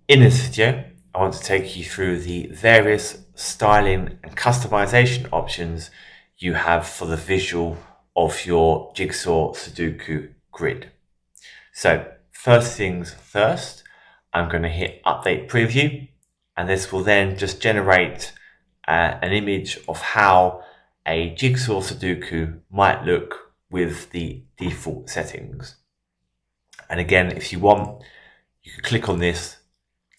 In this video, I want to take you through the various styling and customization options you have for the visual of your Jigsaw Sudoku grid. So first things first, I'm going to hit Update Preview, and this will then just generate an image of how a Jigsaw Sudoku might look with the default settings. And again, if you want, you can click on this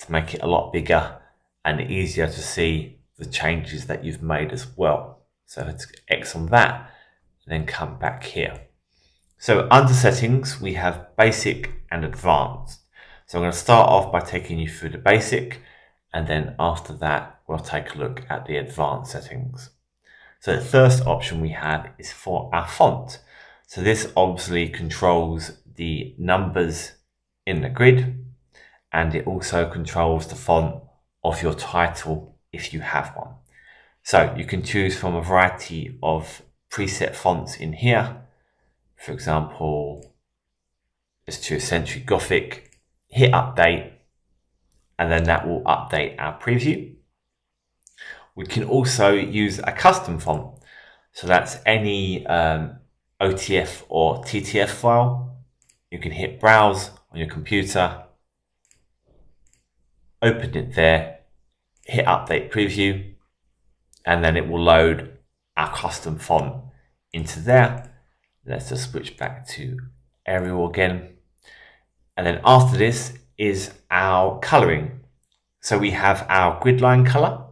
to make it a lot bigger and easier to see the changes that you've made as well. So let's X on that and then come back here. So under settings, we have basic and advanced. So I'm going to start off by taking you through the basic, and then after that, we'll take a look at the advanced settings. So the first option we have is for our font. So this obviously controls the numbers in the grid, and it also controls the font of your title if you have one. So you can choose from a variety of preset fonts in here. For example, let's choose Century Gothic, hit update, and then that will update our preview. We can also use a custom font. So that's any OTF or TTF file. You can hit browse on your computer, open it there, hit update preview, and then it will load our custom font into there. Let's just switch back to Arial again. And then after this is our coloring. So we have our grid line color.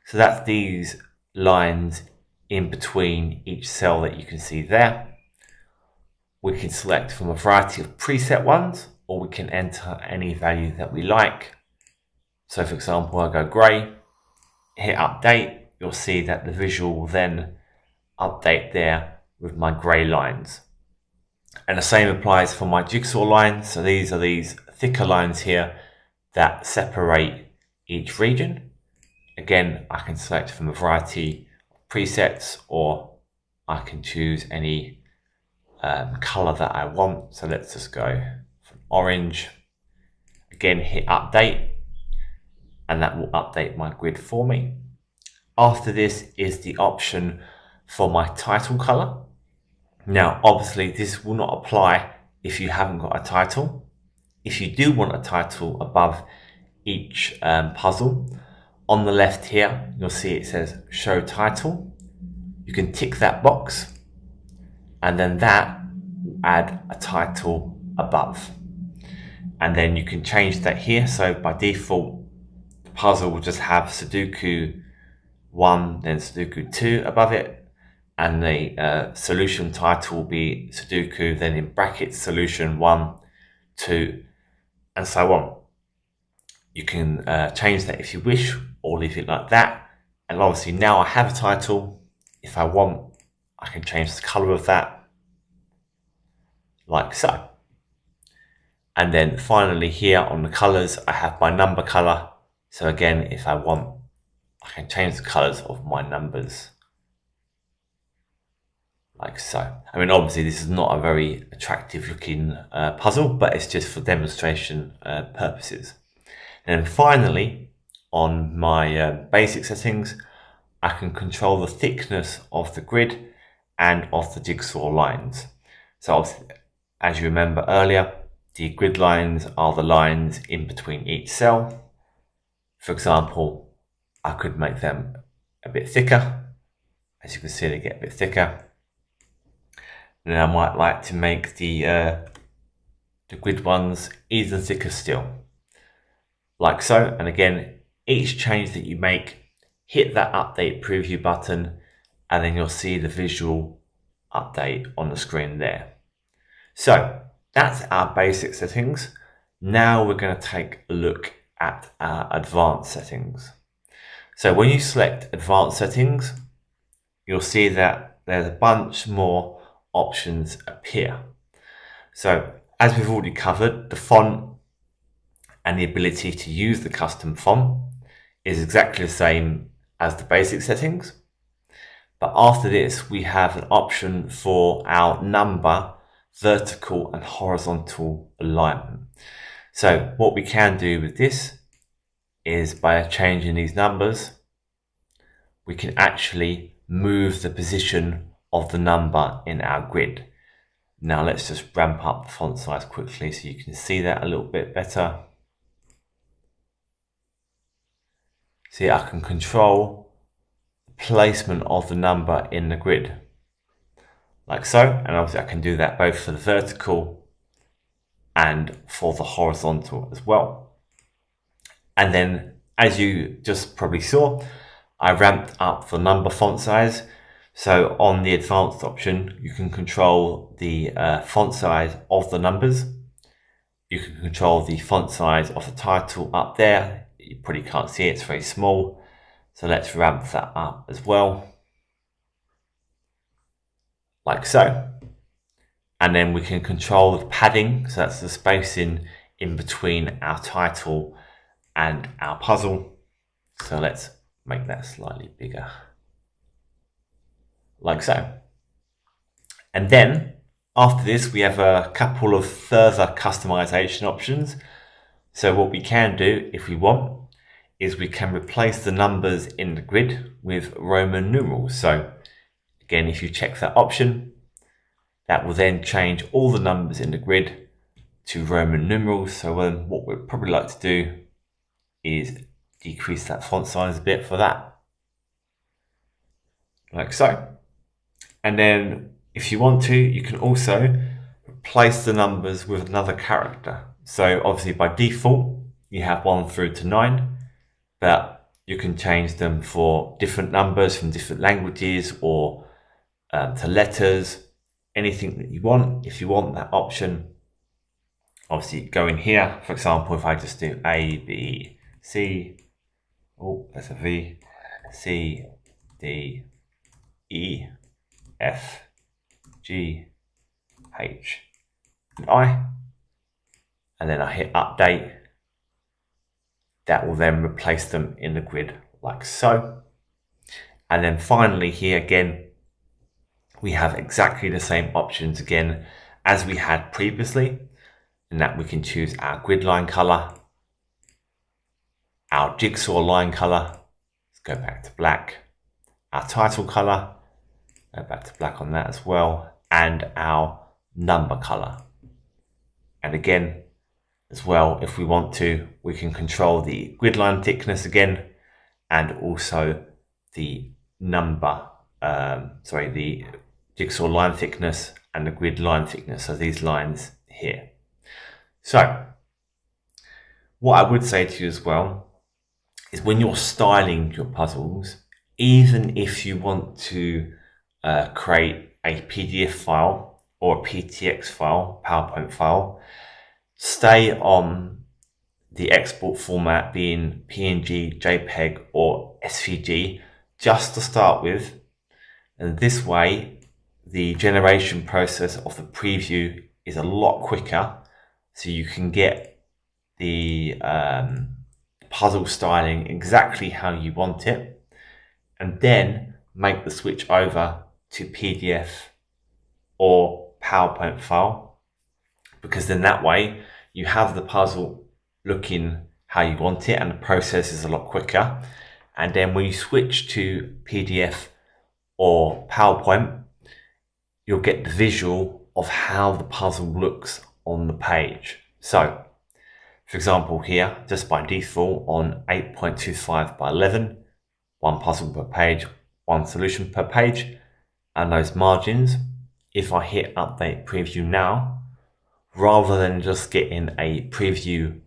So that's these lines in between each cell that you can see there. We can select from a variety of preset ones, or we can enter any value that we like. So for example, I go grey, hit update, you'll see that the visual will then update there with my grey lines. And the same applies for my jigsaw lines. So these are these thicker lines here that separate each region. Again, I can select from a variety of presets, or I can choose any color that I want. So let's just go from orange. Again, hit update, and that will update my grid for me. After this is the option for my title color. Now, obviously, this will not apply if you haven't got a title. If you do want a title above each puzzle, on the left here, you'll see it says Show Title. You can tick that box, and then that will add a title above. And then you can change that here. So by default, the puzzle will just have Sudoku 1, then Sudoku 2 above it. And the solution title will be Sudoku, then in brackets, solution 1, 2, and so on. You can change that if you wish, or leave it like that. And obviously now I have a title. If I want, I can change the color of that, like so. And then finally here on the colors, I have my number color. So again, if I want, I can change the colors of my numbers, like so. I mean, obviously this is not a very attractive looking puzzle, but it's just for demonstration purposes. And then finally, on my basic settings, I can control the thickness of the grid and of the jigsaw lines. So obviously, as you remember earlier, the grid lines are the lines in between each cell. For example, I could make them a bit thicker. As you can see, they get a bit thicker. And then I might like to make the grid ones even thicker still, like so. And again, each change that you make, hit that update preview button, and then you'll see the visual update on the screen there. So that's our basic settings. Now we're going to take a look at our advanced settings. So when you select advanced settings, you'll see that there's a bunch more options appear. So as we've already covered, the font and the ability to use the custom font is exactly the same as the basic settings. But after this, we have an option for our number, vertical and horizontal alignment. So what we can do with this is by changing these numbers, we can actually move the position of the number in our grid. Now let's just ramp up the font size quickly so you can see that a little bit better. See, I can control the placement of the number in the grid, like so, and obviously I can do that both for the vertical and for the horizontal as well. And then, as you just probably saw, I ramped up the number font size. So on the advanced option, you can control the font size of the numbers. You can control the font size of the title up there. You probably can't see it, it's very small. So let's ramp that up as well, like so. And then we can control the padding, so that's the spacing in between our title and our puzzle. So let's make that slightly bigger, like so. And then after this, we have a couple of further customization options. So what we can do if we want is we can replace the numbers in the grid with Roman numerals. So again, if you check that option, that will then change all the numbers in the grid to Roman numerals. So what we'd probably like to do is decrease that font size a bit for that, like so. And then if you want to, you can also replace the numbers with another character. So obviously by default, you have 1 through to 9, but you can change them for different numbers from different languages or to letters, anything that you want. If you want that option, obviously go in here. For example, if I just do A, B, C, oh, that's a V, C, D, E, F, G, H, and I, and then I hit update, that will then replace them in the grid like so. And then finally here again, we have exactly the same options again as we had previously, in that we can choose our grid line color, our jigsaw line color, let's go back to black, our title color, go back to black on that as well, and our number color. And again, as well, if we want to, we can control the grid line thickness again, and also the the jigsaw line thickness and the grid line thickness, so these lines here. So what I would say to you as well is when you're styling your puzzles, even if you want to create a PDF file or a PTX file, PowerPoint file, stay on the export format being PNG, JPEG or SVG just to start with. And this way, the generation process of the preview is a lot quicker, so you can get the puzzle styling exactly how you want it, and then make the switch over to PDF or PowerPoint file, because then that way you have the puzzle looking how you want it and the process is a lot quicker. And then when you switch to PDF or PowerPoint, you'll get the visual of how the puzzle looks on the page. So for example here, just by default on 8.25 by 11, one puzzle per page, one solution per page, and those margins, if I hit update preview now, rather than just getting a preview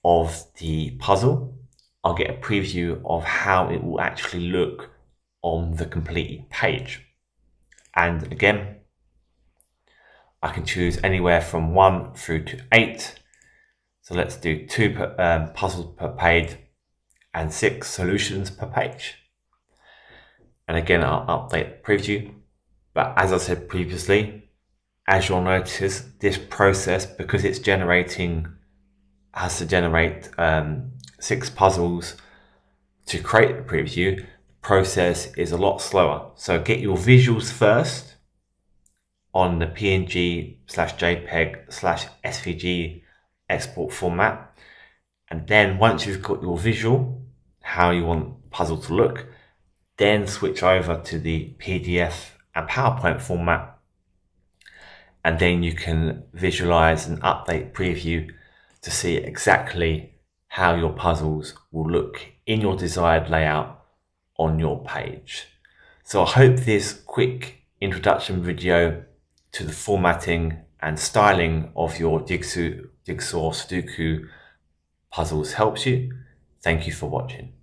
of the puzzle, I'll get a preview of how it will actually look on the completed page. And again, I can choose anywhere from 1 through to 8. So let's do 2 puzzles per page and 6 solutions per page. And again, I'll update the preview. But as I said previously, as you'll notice, this process, because it's has to generate 6 puzzles to create the preview, the process is a lot slower. So get your visuals first on the PNG/JPEG/SVG export format, And then once you've got your visual, how you want the puzzle to look, then switch over to the PDF and PowerPoint format. And then you can visualize and update preview to see exactly how your puzzles will look in your desired layout on your page. So I hope this quick introduction video to the formatting and styling of your Jigsaw Sudoku puzzles helps you. Thank you for watching.